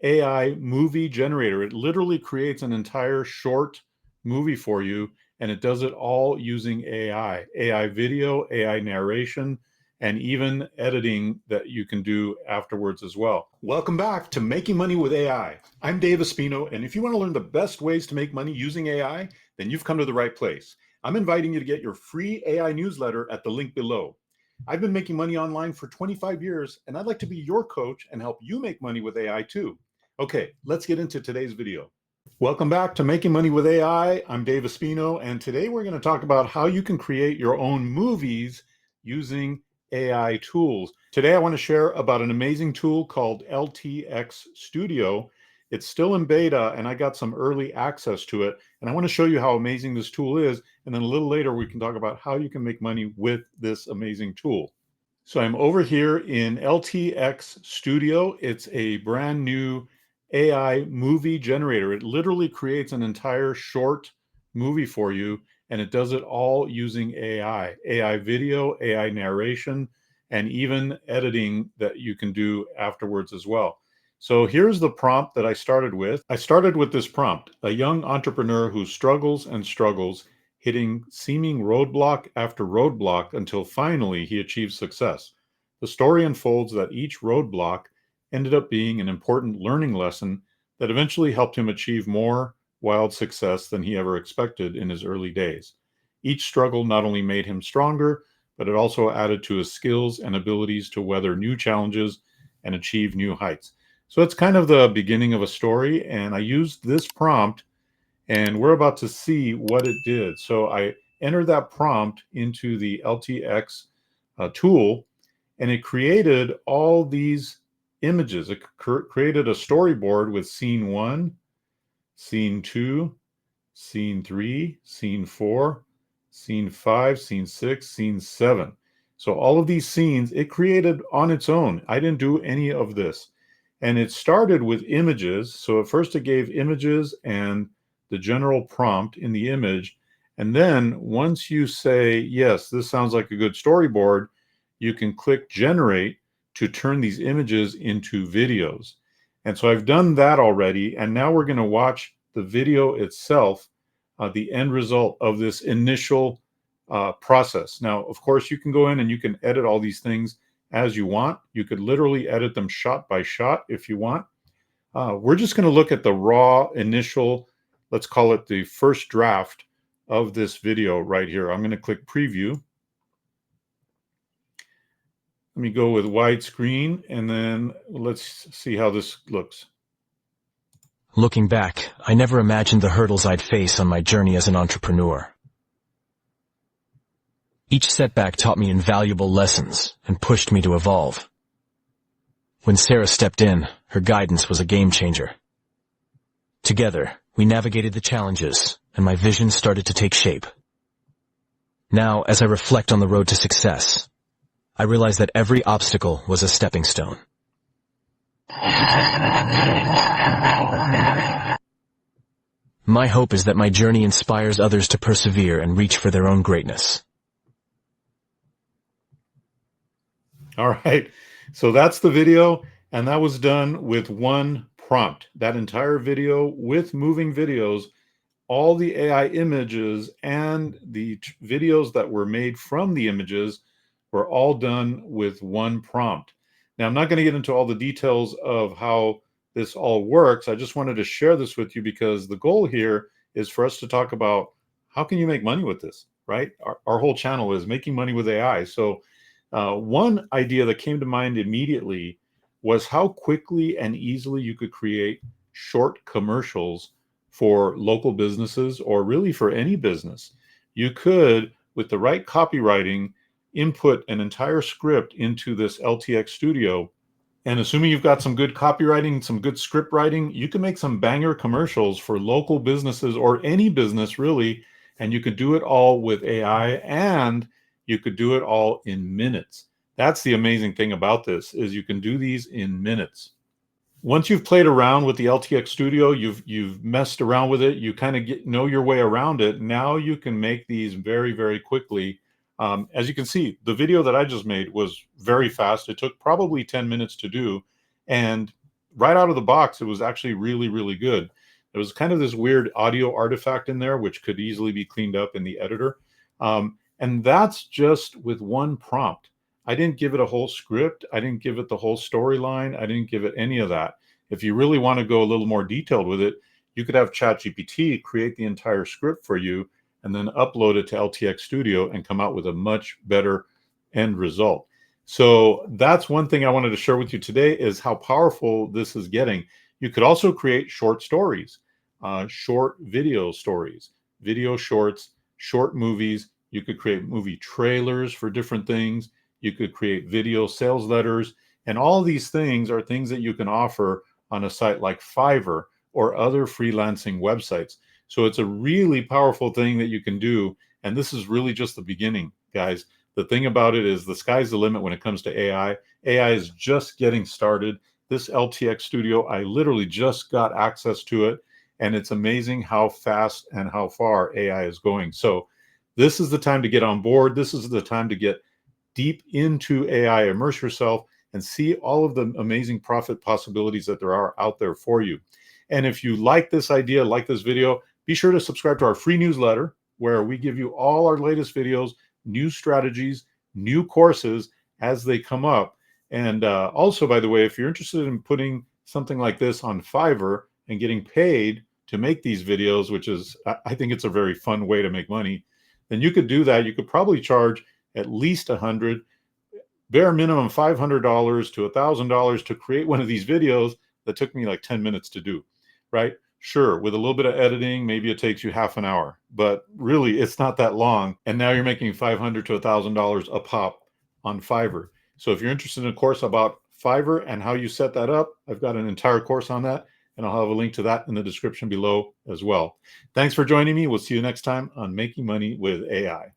AI movie generator. It literally creates an entire short movie for you, and it does it all using AI video, AI narration, and even editing that you can do afterwards as well. Welcome back to Making Money with AI. I'm Dave Espino, and if you want to learn the best ways to make money using AI, then you've come to the right place. I'm inviting you to get your free AI newsletter at the link below. I've been making money online for 25 years, and I'd like to be your coach and help you make money with AI too. Okay, let's get into today's video. Welcome back to Making Money with AI. I'm Dave Espino, and today we're going to talk about how you can create your own movies using AI tools. Today I want to share about an amazing tool called LTX Studio. It's still in beta, and I got some early access to it, and I want to show you how amazing this tool is, and then a little later we can talk about how you can make money with this amazing tool. So I'm over here in LTX Studio. It's a brand new AI movie generator. It literally creates an entire short movie for you, and it does it all using AI video, AI narration, and even editing that you can do afterwards as well. So here's the prompt that I started with. I started with this prompt: a young entrepreneur who struggles and struggles, hitting seeming roadblock after roadblock until finally he achieves success. The story unfolds that each roadblock ended up being an important learning lesson that eventually helped him achieve more wild success than he ever expected in his early days. Each struggle not only made him stronger, but it also added to his skills and abilities to weather new challenges and achieve new heights. So it's kind of the beginning of a story, and I used this prompt, and we're about to see what it did. So I entered that prompt into the LTX tool, and it created all these images. It created a storyboard with scene 1, scene 2, scene 3, scene 4, scene 5, scene 6, scene 7. So all of these scenes it created on its own. I didn't do any of this. And it started with images. So at first it gave images and the general prompt in the image. And then once you say, yes, this sounds like a good storyboard, you can click generate to turn these images into videos. And so I've done that already. And now we're going to watch the video itself, the end result of this initial process. Now, of course, you can go in and you can edit all these things as you want. You could literally edit them shot by shot if you want. We're just going to look at the raw initial, let's call it the first draft of this video right here. I'm going to click preview. Let me go with widescreen, and then let's see how this looks. Looking back, I never imagined the hurdles I'd face on my journey as an entrepreneur. Each setback taught me invaluable lessons and pushed me to evolve. When Sarah stepped in, her guidance was a game changer. Together, we navigated the challenges, and my vision started to take shape. Now, as I reflect on the road to success, I realize that every obstacle was a stepping stone. My hope is that my journey inspires others to persevere and reach for their own greatness. All right, so that's the video, and that was done with one prompt. That entire video with moving videos, all the AI images and the videos that were made from the images were all done with one prompt. Now, I'm not going to get into all the details of how this all works. I just wanted to share this with you because the goal here is for us to talk about how can you make money with this, right? Our whole channel is making money with AI. So one idea that came to mind immediately was how quickly and easily you could create short commercials for local businesses or really for any business. You could, with the right copywriting, input an entire script into this LTX Studio. And assuming you've got some good copywriting, some good script writing, you can make some banger commercials for local businesses or any business really. And you could do it all with AI, and you could do it all in minutes. That's the amazing thing about this, is you can do these in minutes. Once you've played around with the LTX Studio, you've messed around with it, you kind of know your way around it. Now you can make these very, very quickly. As you can see, the video that I just made was very fast. It took probably 10 minutes to do. And right out of the box, it was actually really, really good. There was kind of this weird audio artifact in there, which could easily be cleaned up in the editor. And that's just with one prompt. I didn't give it a whole script. I didn't give it the whole storyline. I didn't give it any of that. If you really want to go a little more detailed with it, you could have ChatGPT create the entire script for you and then upload it to LTX Studio and come out with a much better end result. So that's one thing I wanted to share with you today, is how powerful this is getting. You could also create short stories, short video stories, video shorts, short movies. You could create movie trailers for different things. You could create video sales letters. And all these things are things that you can offer on a site like Fiverr or other freelancing websites. So it's a really powerful thing that you can do. And this is really just the beginning, guys. The thing about it is the sky's the limit when it comes to AI. AI is just getting started. This LTX Studio, I literally just got access to it, and it's amazing how fast and how far AI is going. So this is the time to get on board. This is the time to get deep into AI, immerse yourself, and see all of the amazing profit possibilities that there are out there for you. And if you like this idea, like this video, be sure to subscribe to our free newsletter, where we give you all our latest videos, new strategies, new courses as they come up. And also, by the way, if you're interested in putting something like this on Fiverr and getting paid to make these videos, which is, I think it's a very fun way to make money, then you could do that. You could probably charge at least $100, bare minimum $500 to $1,000 to create one of these videos that took me like 10 minutes to do, right? Sure, with a little bit of editing, maybe it takes you half an hour, but really it's not that long. And now you're making $500 to $1,000 a pop on Fiverr. So if you're interested in a course about Fiverr and how you set that up, I've got an entire course on that, and I'll have a link to that in the description below as well. Thanks for joining me. We'll see you next time on Making Money with AI.